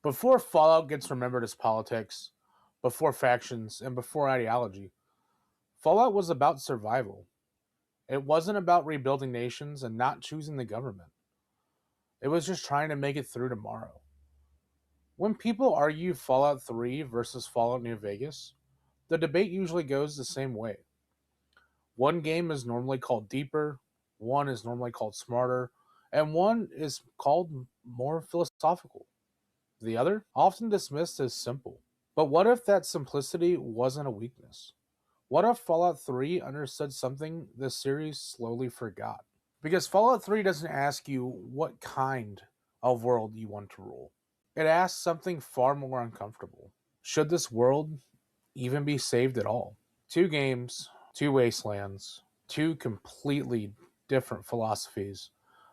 Before Fallout gets remembered as politics, before factions, and before ideology, Fallout was about survival. It wasn't about rebuilding nations and not choosing the government. It was just trying to make it through tomorrow. When people argue Fallout 3 versus Fallout New Vegas, the debate usually goes the same way. One game is normally called deeper, one is normally called smarter, and one is called more philosophical. The other, often dismissed as simple. But what if that simplicity wasn't a weakness? What if Fallout 3 understood something the series slowly forgot? Because Fallout 3 doesn't ask you what kind of world you want to rule. It asks something far more uncomfortable. Should this world even be saved at all? Two games, two wastelands, two completely different philosophies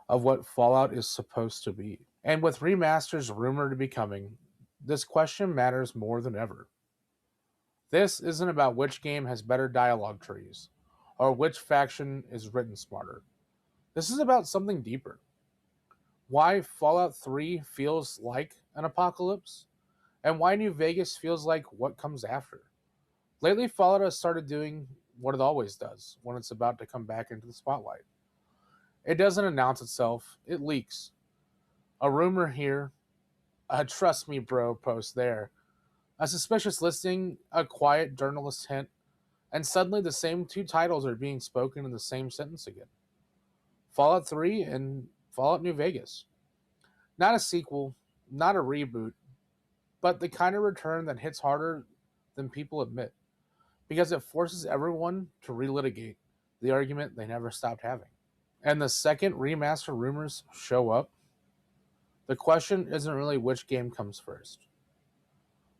of what Fallout is supposed to be. And with remasters rumored to be coming, this question matters more than ever. This isn't about which game has better dialogue trees, or which faction is written smarter. This is about something deeper. Why Fallout 3 feels like an apocalypse, and why New Vegas feels like what comes after. Lately, Fallout has started doing what it always does when it's about to come back into the spotlight. It doesn't announce itself, it leaks. A rumor here, a trust me bro post there, a suspicious listing, a quiet journalist hint, and suddenly the same two titles are being spoken in the same sentence again. Fallout 3 and Fallout New Vegas. Not a sequel, not a reboot, but the kind of return that hits harder than people admit, because it forces everyone to relitigate the argument they never stopped having. And the second remaster rumors show up, the question isn't really which game comes first.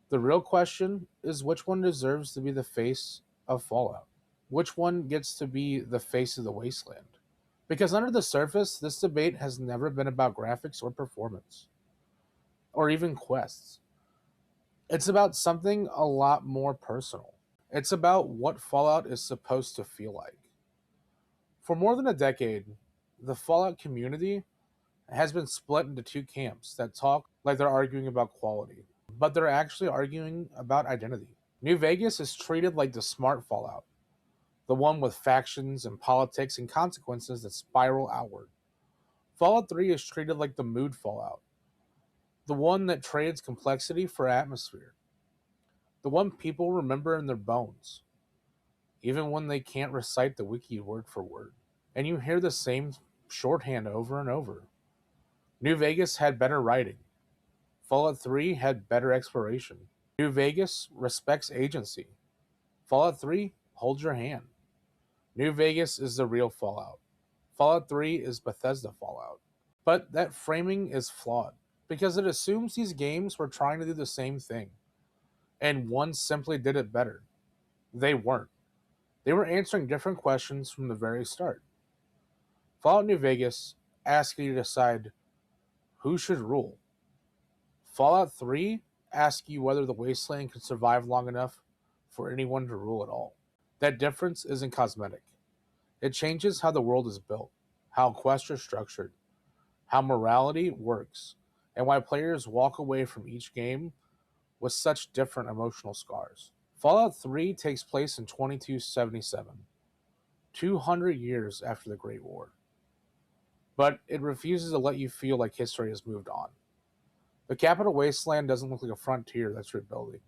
The real question is which one deserves to be the face of Fallout? Which one gets to be the face of the wasteland? Because under the surface, this debate has never been about graphics or performance, or even quests. It's about something a lot more personal. It's about what Fallout is supposed to feel like. For more than a decade, the Fallout community has been split into two camps that talk like they're arguing about quality, but they're actually arguing about identity. New Vegas is treated like the smart Fallout, the one with factions and politics and consequences that spiral outward. Fallout 3 is treated like the mood Fallout, the one that trades complexity for atmosphere, the one people remember in their bones, even when they can't recite the wiki word for word. And you hear the same shorthand over and over. New Vegas had better writing. Fallout 3 had better exploration. New Vegas respects agency. Fallout 3 holds your hand. New Vegas is the real Fallout. Fallout 3 is Bethesda Fallout. But that framing is flawed because it assumes these games were trying to do the same thing, and one simply did it better. They weren't. They were answering different questions from the very start. Fallout New Vegas asks you to decide who should rule. Fallout 3 asks you whether the wasteland can survive long enough for anyone to rule at all. That difference isn't cosmetic. It changes how the world is built, how quests are structured, how morality works, and why players walk away from each game with such different emotional scars. Fallout 3 takes place in 2277, 200 years after the Great War, but it refuses to let you feel like history has moved on. The capital wasteland doesn't look like a frontier that's rebuilding.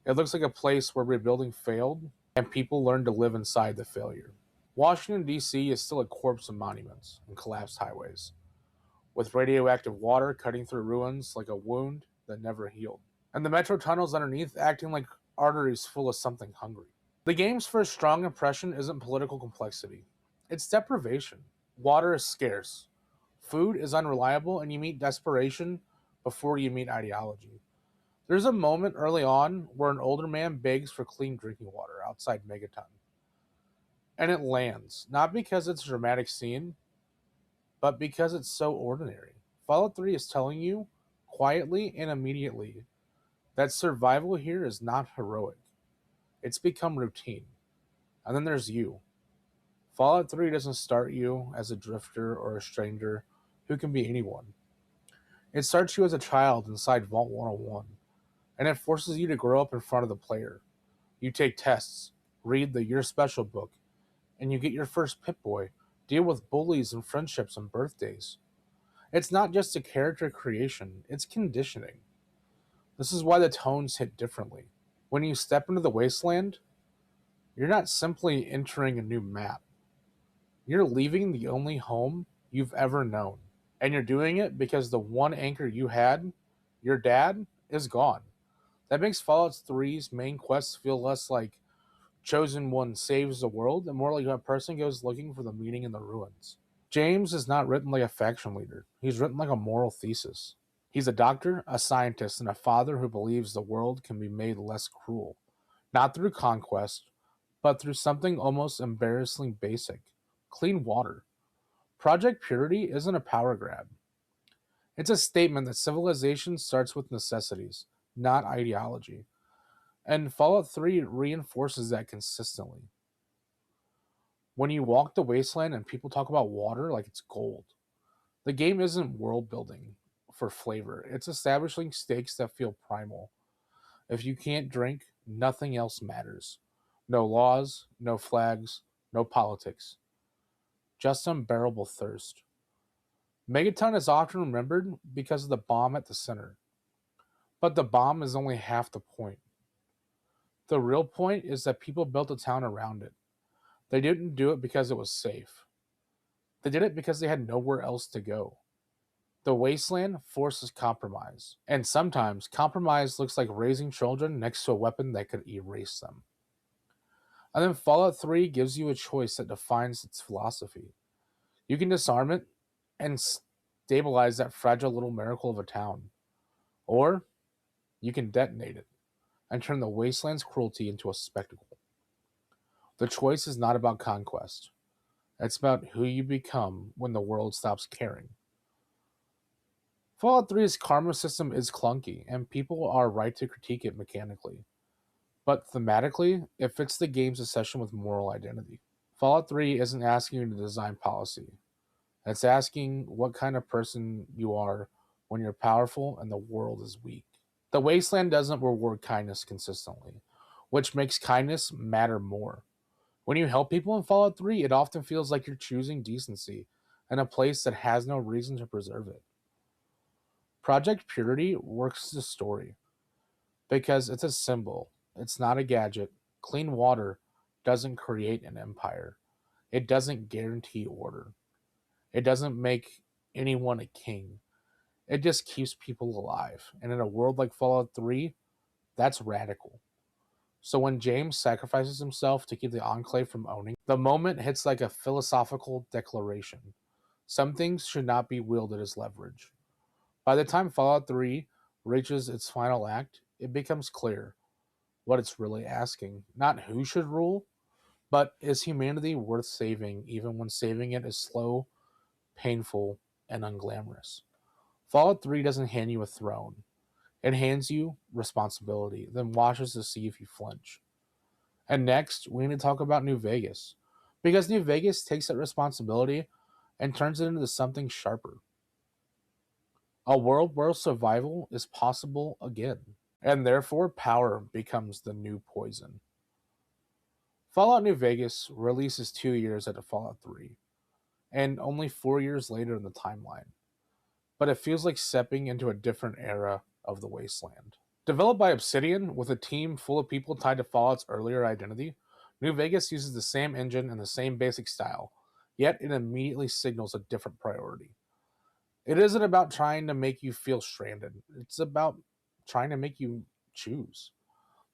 It looks like a place where rebuilding failed and people learned to live inside the failure. Washington, D.C. is still a corpse of monuments and collapsed highways, with radioactive water cutting through ruins like a wound that never healed, and the metro tunnels underneath acting like arteries full of something hungry. The game's first strong impression isn't political complexity, it's deprivation. Water is scarce, food is unreliable, and you meet desperation before you meet ideology. There's a moment early on where an older man begs for clean drinking water outside Megaton. And it lands, not because it's a dramatic scene, but because it's so ordinary. Fallout 3 is telling you, quietly and immediately, that survival here is not heroic. It's become routine. And then there's you. Fallout 3 doesn't start you as a drifter or a stranger who can be anyone. It starts you as a child inside Vault 101, and it forces you to grow up in front of the player. You take tests, read the Your Special book, and you get your first Pip Boy, deal with bullies and friendships and birthdays. It's not just a character creation, it's conditioning. This is why the tones hit differently. When you step into the wasteland, you're not simply entering a new map. You're leaving the only home you've ever known. And you're doing it because the one anchor you had, your dad, is gone. That makes Fallout 3's main quests feel less like chosen one saves the world and more like a person goes looking for the meaning in the ruins. James is not written like a faction leader. He's written like a moral thesis. He's a doctor, a scientist, and a father who believes the world can be made less cruel. Not through conquest, but through something almost embarrassingly basic: clean water. Project Purity isn't a power grab. It's a statement that civilization starts with necessities, not ideology. And Fallout 3 reinforces that consistently. When you walk the wasteland and people talk about water like it's gold, the game isn't world building for flavor, it's establishing stakes that feel primal. If you can't drink, nothing else matters. No laws, no flags, no politics, just unbearable thirst. Megaton is often remembered because of the bomb at the center, but the bomb is only half the point. The real point is that people built a town around it. They didn't do it because it was safe. They did it because they had nowhere else to go. The wasteland forces compromise, and sometimes compromise looks like raising children next to a weapon that could erase them. And then Fallout 3 gives you a choice that defines its philosophy. You can disarm it and stabilize that fragile little miracle of a town, or you can detonate it and turn the wasteland's cruelty into a spectacle. The choice is not about conquest, it's about who you become when the world stops caring. Fallout 3's karma system is clunky, and people are right to critique it mechanically. But thematically, it fits the game's obsession with moral identity. Fallout 3 isn't asking you to design policy, it's asking what kind of person you are when you're powerful and the world is weak. The Wasteland doesn't reward kindness consistently, which makes kindness matter more. When you help people in Fallout 3, it often feels like you're choosing decency in a place that has no reason to preserve it. Project Purity works as a story because it's a symbol, it's not a gadget. Clean water doesn't create an empire, it doesn't guarantee order, it doesn't make anyone a king. It just keeps people alive. And in a world like Fallout 3, that's radical. So when James sacrifices himself to keep the Enclave from owning, the moment hits like a philosophical declaration. Some things should not be wielded as leverage. By the time Fallout 3 reaches its final act, it becomes clear what it's really asking. Not who should rule, but is humanity worth saving even when saving it is slow, painful, and unglamorous? Fallout 3 doesn't hand you a throne. It hands you responsibility, then watches to see if you flinch. And next, we need to talk about New Vegas. Because New Vegas takes that responsibility and turns it into something sharper. A world where survival is possible again. And therefore, power becomes the new poison. Fallout New Vegas releases 2 years after Fallout 3, and only 4 years later in the timeline. But it feels like stepping into a different era of the wasteland. Developed by Obsidian with a team full of people tied to Fallout's earlier identity, New Vegas uses the same engine and the same basic style, yet it immediately signals a different priority. It isn't about trying to make you feel stranded, it's about trying to make you choose.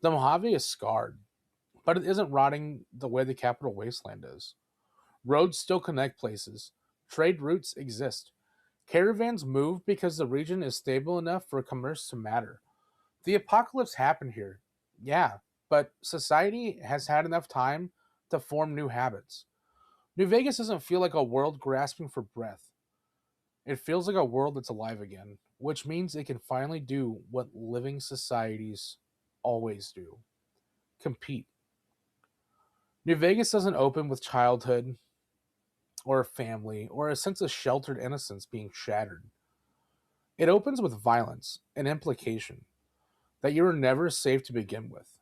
The Mojave is scarred, but it isn't rotting the way the Capital Wasteland is. Roads still connect places, trade routes exist. Caravans move because the region is stable enough for commerce to matter. The apocalypse happened here, yeah, but society has had enough time to form new habits. New Vegas doesn't feel like a world grasping for breath. It feels like a world that's alive again, which means it can finally do what living societies always do: compete. New Vegas doesn't open with childhood or a family or a sense of sheltered innocence being shattered. It opens with violence and implication that you were never safe to begin with.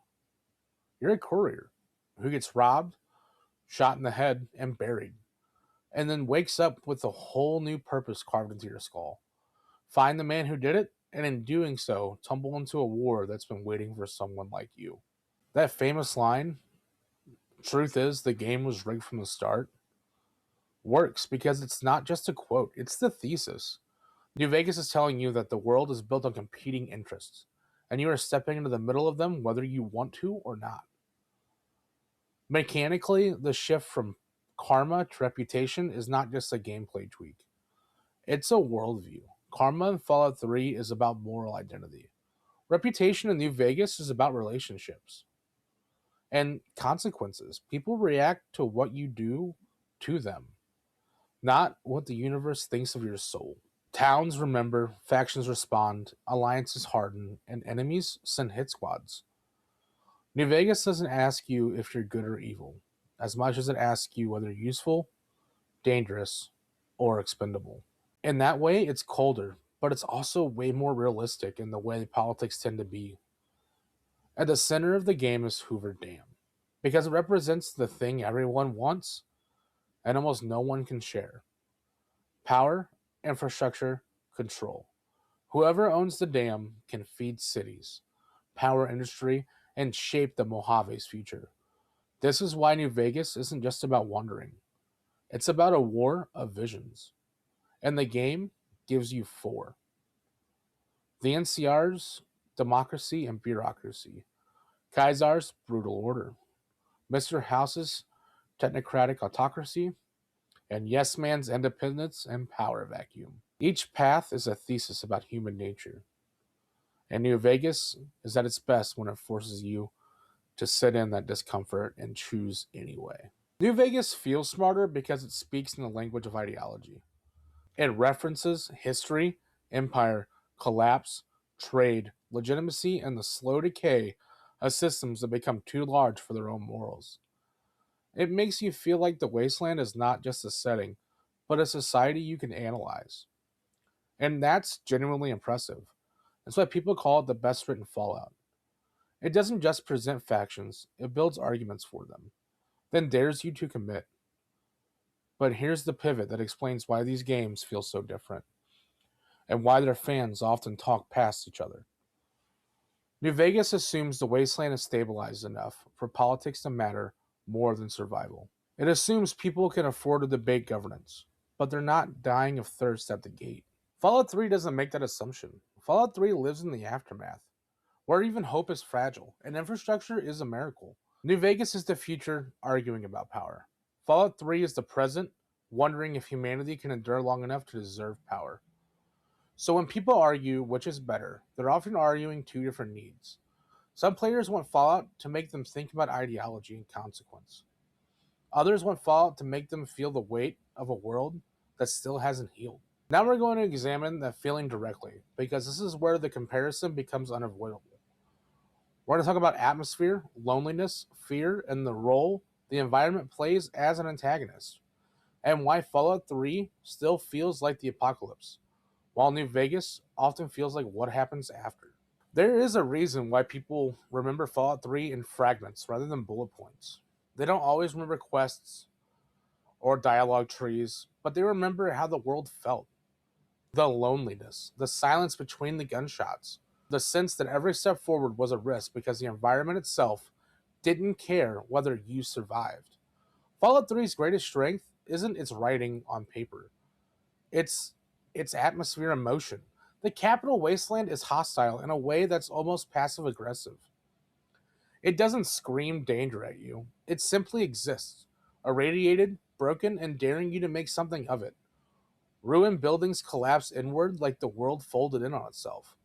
You're a courier who gets robbed, shot in the head, and buried, and then wakes up with a whole new purpose carved into your skull. Find the man who did it, and in doing so, tumble into a war that's been waiting for someone like you. That famous line, truth is, the game was rigged from the start, works because it's not just a quote, it's the thesis. New Vegas is telling you that the world is built on competing interests, and you are stepping into the middle of them whether you want to or not. Mechanically, the shift from karma to reputation is not just a gameplay tweak, it's a worldview. Karma in Fallout 3 is about moral identity. Reputation in New Vegas is about relationships and consequences. People react to what you do to them, not what the universe thinks of your soul. Towns remember, factions respond, alliances harden, and enemies send hit squads. New Vegas doesn't ask you if you're good or evil, as much as it asks you whether you're useful, dangerous, or expendable. In that way, it's colder, but it's also way more realistic in the way politics tend to be. At the center of the game is Hoover Dam, because it represents the thing everyone wants and almost no one can share: power, infrastructure, control. Whoever owns the dam can feed cities, power industry, and shape the Mojave's future. This is why New Vegas isn't just about wandering, it's about a war of visions. And the game gives you four: the NCR's democracy and bureaucracy, Kaisar's brutal order, Mr. House's technocratic autocracy, and Yes Man's independence and power vacuum. Each path is a thesis about human nature, and New Vegas is at its best when it forces you to sit in that discomfort and choose anyway. New Vegas feels smarter because it speaks in the language of ideology. It references history, empire, collapse, trade, legitimacy, and the slow decay of systems that become too large for their own morals. It makes you feel like the wasteland is not just a setting, but a society you can analyze. And that's genuinely impressive. That's why people call it the best written Fallout. It doesn't just present factions, it builds arguments for them, then dares you to commit. But here's the pivot that explains why these games feel so different, and why their fans often talk past each other. New Vegas assumes the wasteland is stabilized enough for politics to matter more than survival. It assumes people can afford to debate governance, but they're not dying of thirst at the gate. Fallout 3 doesn't make that assumption. Fallout 3 lives in the aftermath, where even hope is fragile and infrastructure is a miracle. New Vegas is the future arguing about power. Fallout 3 is the present, wondering if humanity can endure long enough to deserve power. So when people argue which is better, they're often arguing two different needs. Some players want Fallout to make them think about ideology and consequence. Others want Fallout to make them feel the weight of a world that still hasn't healed. Now we're going to examine that feeling directly, because this is where the comparison becomes unavoidable. We're going to talk about atmosphere, loneliness, fear, and the role the environment plays as an antagonist, and why Fallout 3 still feels like the apocalypse, while New Vegas often feels like what happens after. There is a reason why people remember Fallout 3 in fragments rather than bullet points. They don't always remember quests or dialogue trees, but they remember how the world felt. The loneliness, the silence between the gunshots, the sense that every step forward was a risk because the environment itself didn't care whether you survived. Fallout 3's greatest strength isn't its writing on paper, it's its atmosphere and emotion. The capital wasteland is hostile in a way that's almost passive aggressive. It doesn't scream danger at you, it simply exists, irradiated, broken, and daring you to make something of it. Ruined buildings collapse inward like the world folded in on itself.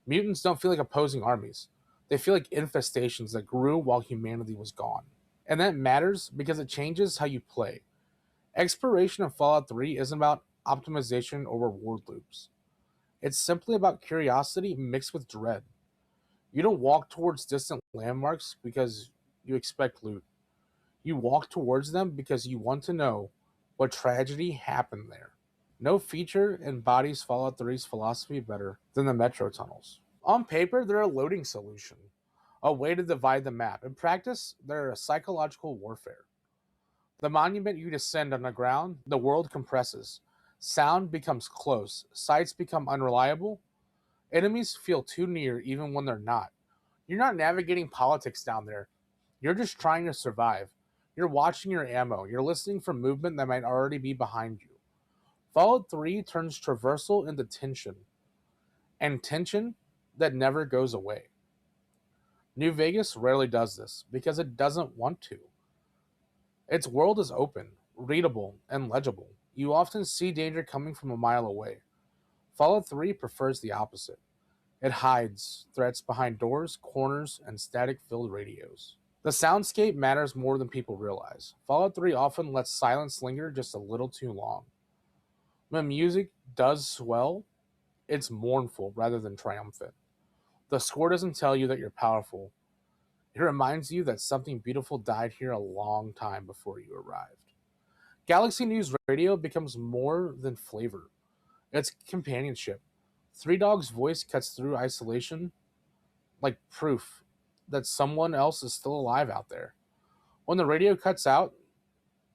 Mutants don't feel like opposing armies. They feel like infestations that grew while humanity was gone. And that matters because it changes how you play. Exploration of Fallout 3 isn't about optimization or reward loops. It's simply about curiosity mixed with dread. You don't walk towards distant landmarks because you expect loot. You walk towards them because you want to know what tragedy happened there. No feature embodies Fallout 3's philosophy better than the metro tunnels. On paper, they're a loading solution, a way to divide the map. In practice, they're a psychological warfare. The monument you descend on the ground, the world compresses. Sound becomes close, sights become unreliable, enemies feel too near even when they're not. You're not navigating politics down there. You're just trying to survive. You're watching your ammo. You're listening for movement that might already be behind you. Fallout 3 turns traversal into tension, and tension that never goes away. New Vegas rarely does this because it doesn't want to. Its world is open, readable, and legible. You often see danger coming from a mile away. Fallout 3 prefers the opposite. It hides threats behind doors, corners, and static filled radios. The soundscape matters more than people realize. Fallout 3 often lets silence linger just a little too long. When music does swell, it's mournful rather than triumphant. The score doesn't tell you that you're powerful. It reminds you that something beautiful died here a long time before you arrived. Galaxy News Radio becomes more than flavor. It's companionship. Three Dog's voice cuts through isolation like proof that someone else is still alive out there. When the radio cuts out,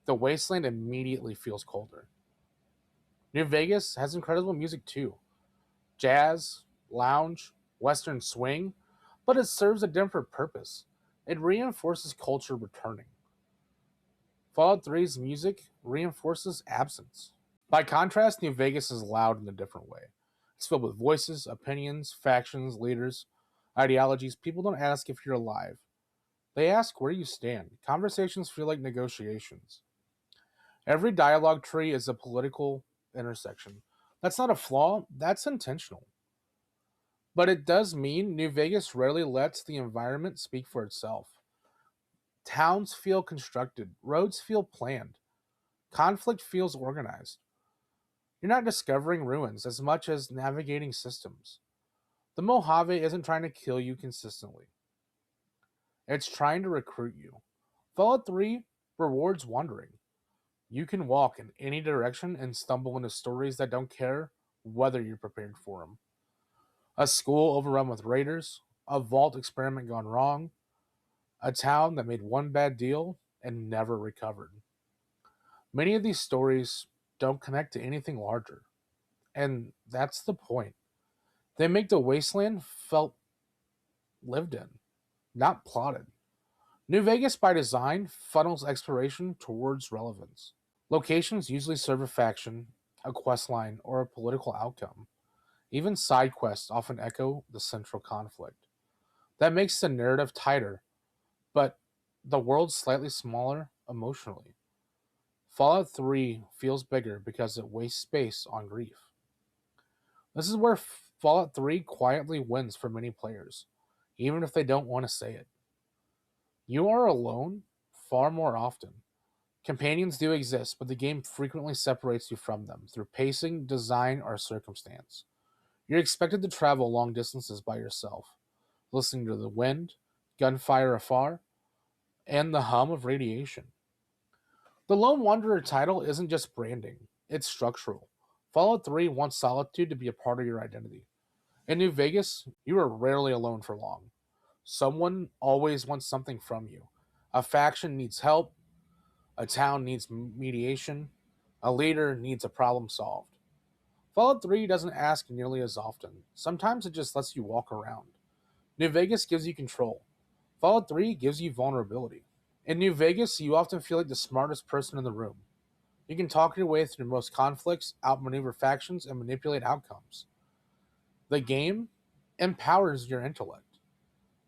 the wasteland immediately feels colder. New Vegas has incredible music too: jazz, lounge, western swing, but it serves a different purpose. It reinforces culture returning. Fallout 3's music reinforces absence. By contrast, New Vegas is loud in a different way. It's filled with voices, opinions, factions, leaders, ideologies. People don't ask if you're alive. They ask where you stand. Conversations feel like negotiations. Every dialogue tree is a political intersection. That's not a flaw, that's intentional. But it does mean New Vegas rarely lets the environment speak for itself. Towns feel constructed, roads feel planned, conflict feels organized. You're not discovering ruins as much as navigating systems. The Mojave isn't trying to kill you consistently, it's trying to recruit you. Fallout 3 rewards wandering. You can walk in any direction and stumble into stories that don't care whether you're prepared for them. A school overrun with raiders, a vault experiment gone wrong, a town that made one bad deal and never recovered. Many of these stories don't connect to anything larger, and that's the point. They make the wasteland felt lived in, not plotted. New Vegas, by design, funnels exploration towards relevance. Locations usually serve a faction, a quest line, or a political outcome. Even side quests often echo the central conflict. That makes the narrative tighter, but the world slightly smaller emotionally. Fallout 3 feels bigger because it wastes space on grief. This is where Fallout 3 quietly wins for many players, even if they don't want to say it. You are alone far more often. Companions do exist, but the game frequently separates you from them through pacing, design, or circumstance. You're expected to travel long distances by yourself, listening to the wind, gunfire afar, and the hum of radiation. The Lone Wanderer title isn't just branding, it's structural. Fallout 3 wants solitude to be a part of your identity. In New Vegas, you are rarely alone for long. Someone always wants something from you. A faction needs help, a town needs mediation, a leader needs a problem solved. Fallout 3 doesn't ask nearly as often. Sometimes it just lets you walk around. New Vegas gives you control. Fallout 3 gives you vulnerability. In New Vegas, you often feel like the smartest person in the room. You can talk your way through most conflicts, outmaneuver factions, and manipulate outcomes. The game empowers your intellect.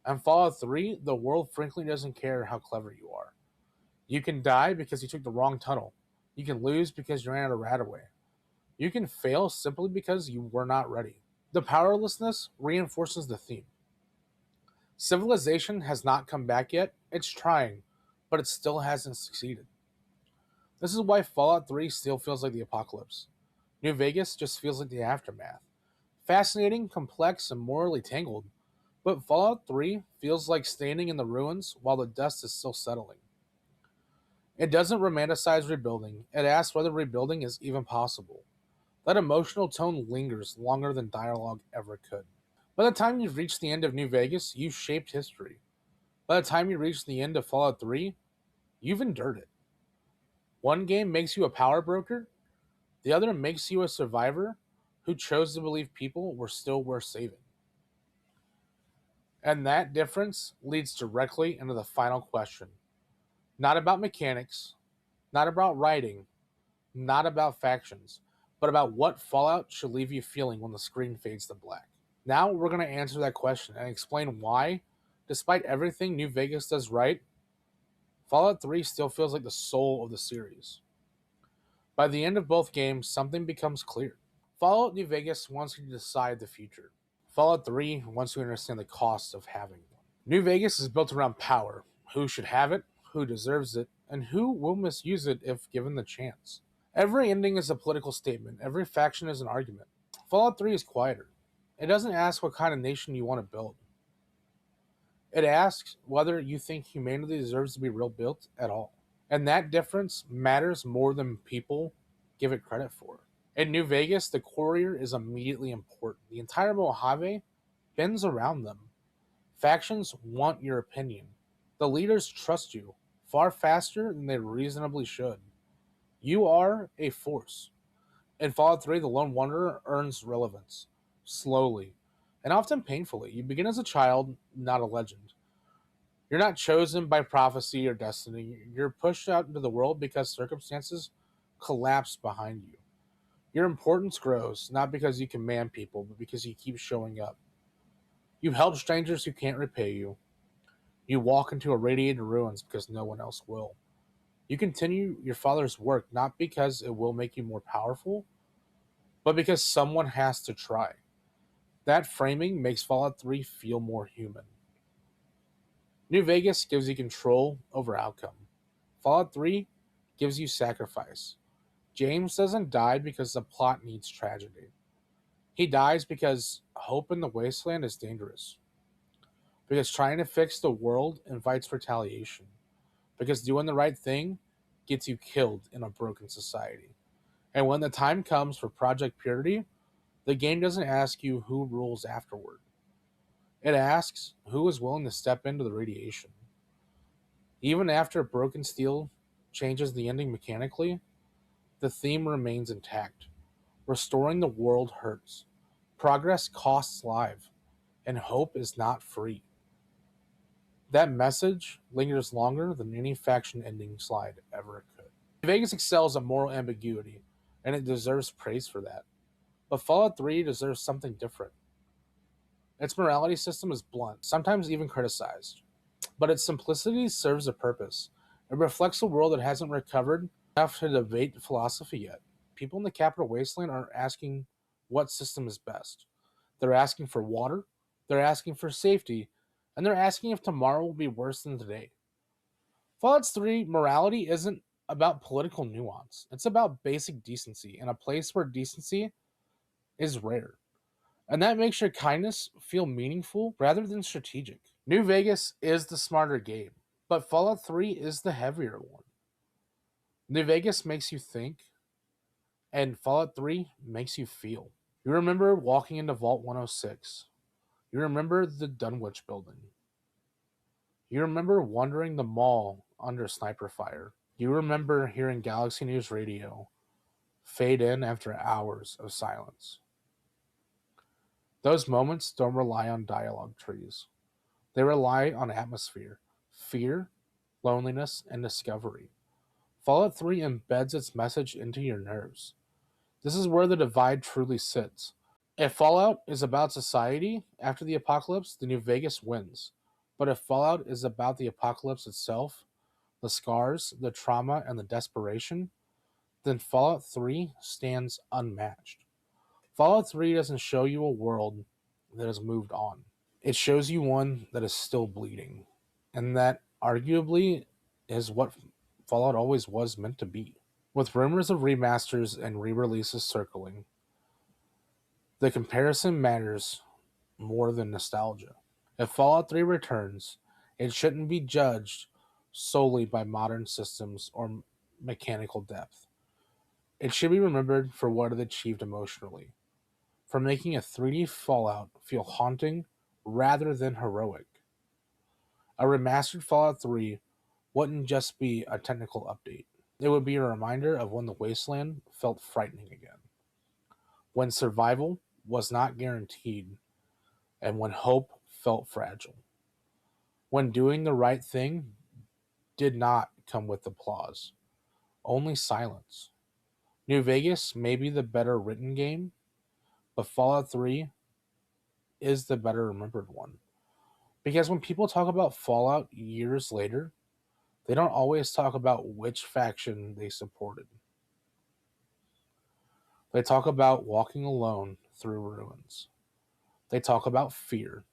And Fallout 3, the world frankly doesn't care how clever you are. You can die because you took the wrong tunnel. You can lose because you ran out of Radaway. You can fail simply because you were not ready. The powerlessness reinforces the theme. Civilization has not come back yet. It's trying, but it still hasn't succeeded. This is why Fallout 3 still feels like the apocalypse. New Vegas just feels like the aftermath. Fascinating, complex, and morally tangled, but Fallout 3 feels like standing in the ruins while the dust is still settling. It doesn't romanticize rebuilding, it asks whether rebuilding is even possible. That emotional tone lingers longer than dialogue ever could. By the time you've reached the end of New Vegas, you've shaped history. By the time you reach the end of Fallout 3, you've endured it. One game makes you a power broker, the other makes you a survivor who chose to believe people were still worth saving. And that difference leads directly into the final question. Not about mechanics, not about writing, not about factions, but about what Fallout should leave you feeling when the screen fades to black. Now we're going to answer that question and explain why, despite everything New Vegas does right, Fallout 3 still feels like the soul of the series. By the end of both games, something becomes clear. Fallout New Vegas wants you to decide the future. Fallout 3 wants you to understand the cost of having one. New Vegas is built around power. Who should have it, who deserves it, and who will misuse it if given the chance. Every ending is a political statement. Every faction is an argument. Fallout 3 is quieter. It doesn't ask what kind of nation you want to build. It asks whether you think humanity deserves to be rebuilt at all. And that difference matters more than people give it credit for. In New Vegas, the courier is immediately important. The entire Mojave bends around them. Factions want your opinion. The leaders trust you far faster than they reasonably should. You are a force. In Fallout 3, the Lone Wanderer earns relevance, slowly, and often painfully. You begin as a child, not a legend. You're not chosen by prophecy or destiny. You're pushed out into the world because circumstances collapse behind you. Your importance grows, not because you command people, but because you keep showing up. You help strangers who can't repay you. You walk into irradiated ruins because no one else will. You continue your father's work not because it will make you more powerful, but because someone has to try. That framing makes Fallout 3 feel more human. New Vegas gives you control over outcome. Fallout 3 gives you sacrifice. James doesn't die because the plot needs tragedy. He dies because hope in the wasteland is dangerous. Because trying to fix the world invites retaliation. Because doing the right thing gets you killed in a broken society. And when the time comes for Project Purity, the game doesn't ask you who rules afterward. It asks who is willing to step into the radiation. Even after Broken Steel changes the ending mechanically, the theme remains intact. Restoring the world hurts. Progress costs lives, and hope is not free. That message lingers longer than any faction ending slide ever could. Vegas excels at moral ambiguity, and it deserves praise for that. But Fallout 3 deserves something different. Its morality system is blunt, sometimes even criticized, but its simplicity serves a purpose. It reflects a world that hasn't recovered enough to debate philosophy yet. People in the capital wasteland aren't asking what system is best. They're asking for water, they're asking for safety, and they're asking if tomorrow will be worse than today. Fallout 3 morality isn't about political nuance. It's about basic decency in a place where decency is rare. And that makes your kindness feel meaningful rather than strategic. New Vegas is the smarter game, but Fallout 3 is the heavier one. New Vegas makes you think, and Fallout 3 makes you feel. You remember walking into Vault 106. You remember the Dunwich building. You remember wandering the mall under sniper fire. You remember hearing Galaxy News Radio fade in after hours of silence. Those moments don't rely on dialogue trees. They rely on atmosphere, fear, loneliness, and discovery. Fallout 3 embeds its message into your nerves. This is where the divide truly sits. If Fallout is about society after the apocalypse, the New Vegas wins. But if Fallout is about the apocalypse itself, the scars, the trauma, and the desperation, then Fallout 3 stands unmatched. Fallout 3 doesn't show you a world that has moved on. It shows you one that is still bleeding. And that arguably is what Fallout always was meant to be. With rumors of remasters and re-releases circling, the comparison matters more than nostalgia. If Fallout 3 returns, it shouldn't be judged solely by modern systems or mechanical depth. It should be remembered for what it achieved emotionally, for making a 3D Fallout feel haunting rather than heroic. A remastered Fallout 3 wouldn't just be a technical update, it would be a reminder of when the wasteland felt frightening again, when survival was not guaranteed, and when hope felt fragile, when doing the right thing did not come with applause, only silence. New Vegas may be the better written game, but Fallout 3 is the better remembered one. Because when people talk about Fallout years later, they don't always talk about which faction they supported. They talk about walking alone through ruins. They talk about fear.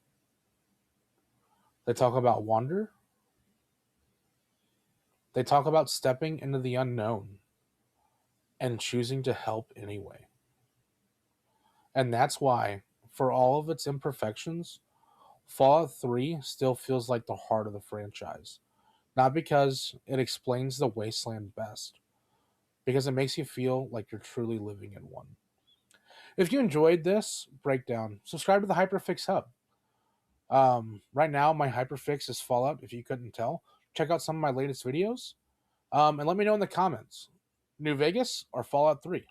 They talk about wonder. They talk about stepping into the unknown and choosing to help anyway. And that's why, for all of its imperfections, Fallout 3 still feels like the heart of the franchise. Not because it explains the wasteland best, because it makes you feel like you're truly living in one. If you enjoyed this breakdown, subscribe to the Hyperfix Hub. Right now, my Hyperfix is Fallout, if you couldn't tell. Check out some of my latest videos. And let me know in the comments, New Vegas or Fallout 3?